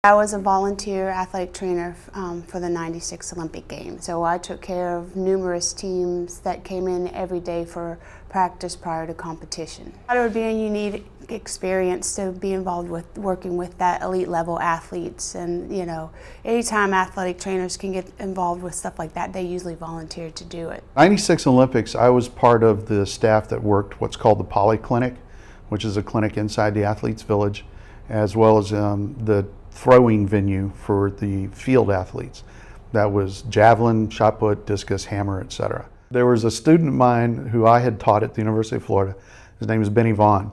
I was a volunteer athletic trainer for the '96 Olympic Games, so I took care of numerous teams that came in every day for practice prior to competition. I thought it would be a unique experience to be involved with working with that elite level athletes, and anytime athletic trainers can get involved with stuff like that, they usually volunteer to do it. '96 Olympics, I was part of the staff that worked what's called the Poly Clinic, which is a clinic inside the athletes village, as well as the throwing venue for the field athletes. That was javelin, shot put, discus, hammer, etc. There was a student of mine who I had taught at the University of Florida. His name is Benny Vaughn.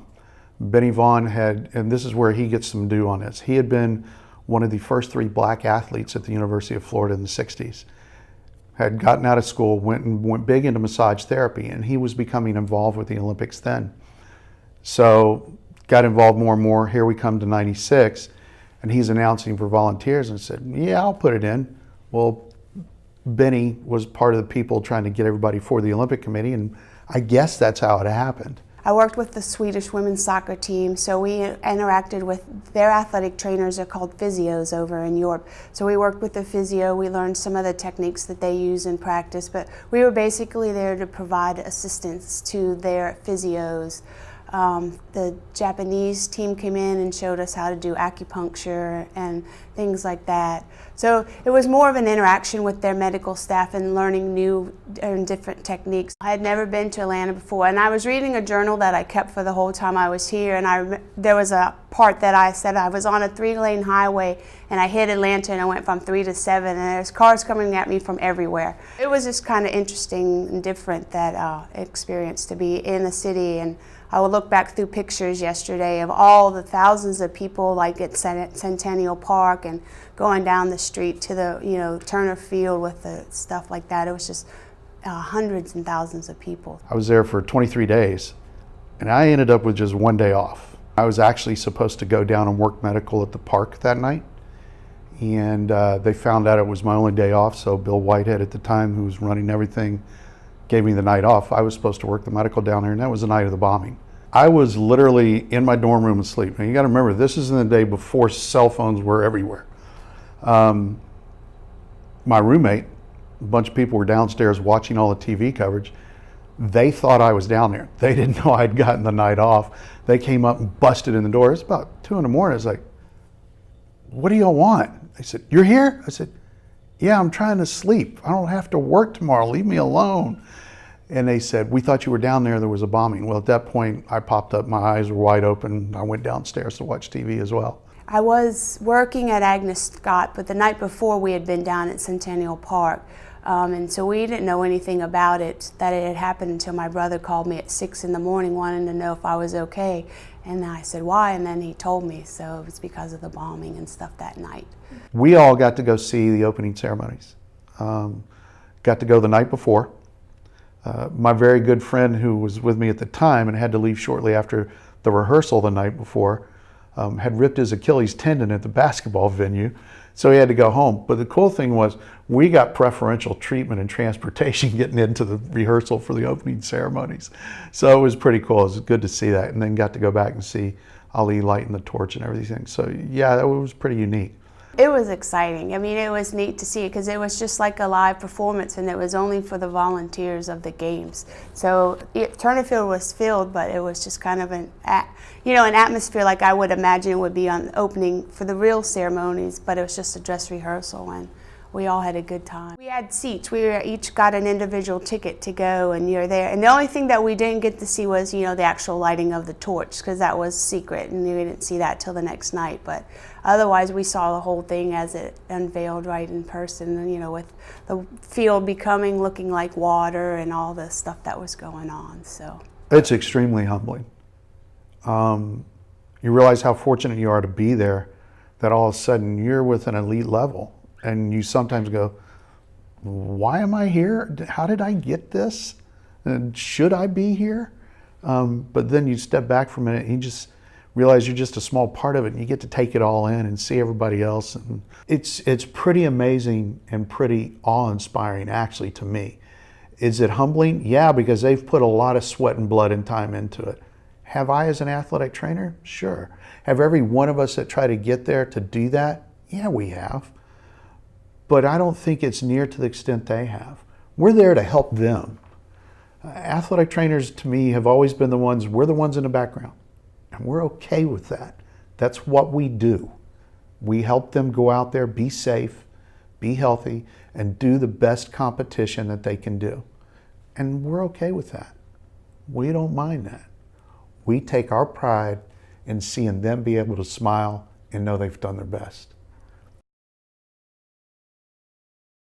Benny Vaughn had, and this is where he gets some due on this, he had been one of the first 3 black athletes at the University of Florida in the '60s. Had gotten out of school, went big into massage therapy, and he was becoming involved with the Olympics then. So got involved more and more. Here we come to '96. And he's announcing for volunteers, and said, yeah, I'll put it in. Well, Benny was part of the people trying to get everybody for the Olympic Committee, and I guess that's how it happened. I worked with the Swedish women's soccer team, so we interacted with their athletic trainers. Are called physios over in Europe. So we worked with the physio, we learned some of the techniques that they use in practice, but we were basically there to provide assistance to their physios. The Japanese team came in and showed us how to do acupuncture and things like that. So it was more of an interaction with their medical staff and learning new and different techniques. I had never been to Atlanta before, and I was reading a journal that I kept for the whole time I was here, and there was a part that I said I was on a 3-lane highway and I hit Atlanta and I went from 3 to 7, and there's cars coming at me from everywhere. It was just kind of interesting and different, that experience to be in the city. And I would look back through pictures yesterday of all the thousands of people, like at Centennial Park, and going down the street to the Turner Field with the stuff like that. It was just hundreds and thousands of people. I was there for 23 days, and I ended up with just 1 day off. I was actually supposed to go down and work medical at the park that night, and they found out it was my only day off, so Bill Whitehead at the time, who was running everything, gave me the night off. I was supposed to work the medical down there, and that was the night of the bombing. I was literally in my dorm room asleep. Now you gotta remember, this is in the day before cell phones were everywhere. My roommate, a bunch of people were downstairs watching all the TV coverage. They thought I was down there. They didn't know I'd gotten the night off. They came up and busted in the door. It's about 2 in the morning. I was like, what do y'all want? They said, you're here? I said, yeah, I'm trying to sleep. I don't have to work tomorrow. Leave me alone. And they said, we thought you were down there. There was a bombing. Well, at that point, I popped up. My eyes were wide open. I went downstairs to watch TV as well. I was working at Agnes Scott, but the night before we had been down at Centennial Park. And so we didn't know anything about it, that it had happened, until my brother called me at 6 in the morning wanting to know if I was okay. And I said, why? And then he told me. So it was because of the bombing and stuff that night. We all got to go see the opening ceremonies. Got to go the night before. My very good friend who was with me at the time and had to leave shortly after the rehearsal the night before had ripped his Achilles tendon at the basketball venue, so he had to go home. But the cool thing was, we got preferential treatment and transportation getting into the rehearsal for the opening ceremonies. So it was pretty cool. It was good to see that, and then got to go back and see Ali lighting the torch and everything. So yeah, that was pretty unique. It was exciting. I mean, it was neat to see it, because it was just like a live performance, and it was only for the volunteers of the games. So Turner Field was filled, but it was just kind of an atmosphere like I would imagine would be on opening for the real ceremonies, but it was just a dress rehearsal, and we all had a good time. We had seats. We each got an individual ticket to go, and you're there. And the only thing that we didn't get to see was, the actual lighting of the torch, because that was secret, and we didn't see that till the next night. But otherwise, we saw the whole thing as it unveiled right in person, with the field looking like water and all the stuff that was going on. So it's extremely humbling. You realize how fortunate you are to be there, that all of a sudden you're with an elite level. And you sometimes go, why am I here? How did I get this? And should I be here? But then you step back for a minute and you just realize you're just a small part of it, and you get to take it all in and see everybody else. And it's pretty amazing and pretty awe-inspiring, actually, to me. Is it humbling? Yeah, because they've put a lot of sweat and blood and time into it. Have I as an athletic trainer? Sure. Have every one of us that try to get there to do that? Yeah, we have. But I don't think it's near to the extent they have. We're there to help them. Athletic trainers, to me, have always been we're the ones in the background. And we're okay with that. That's what we do. We help them go out there, be safe, be healthy, and do the best competition that they can do. And we're okay with that. We don't mind that. We take our pride in seeing them be able to smile and know they've done their best.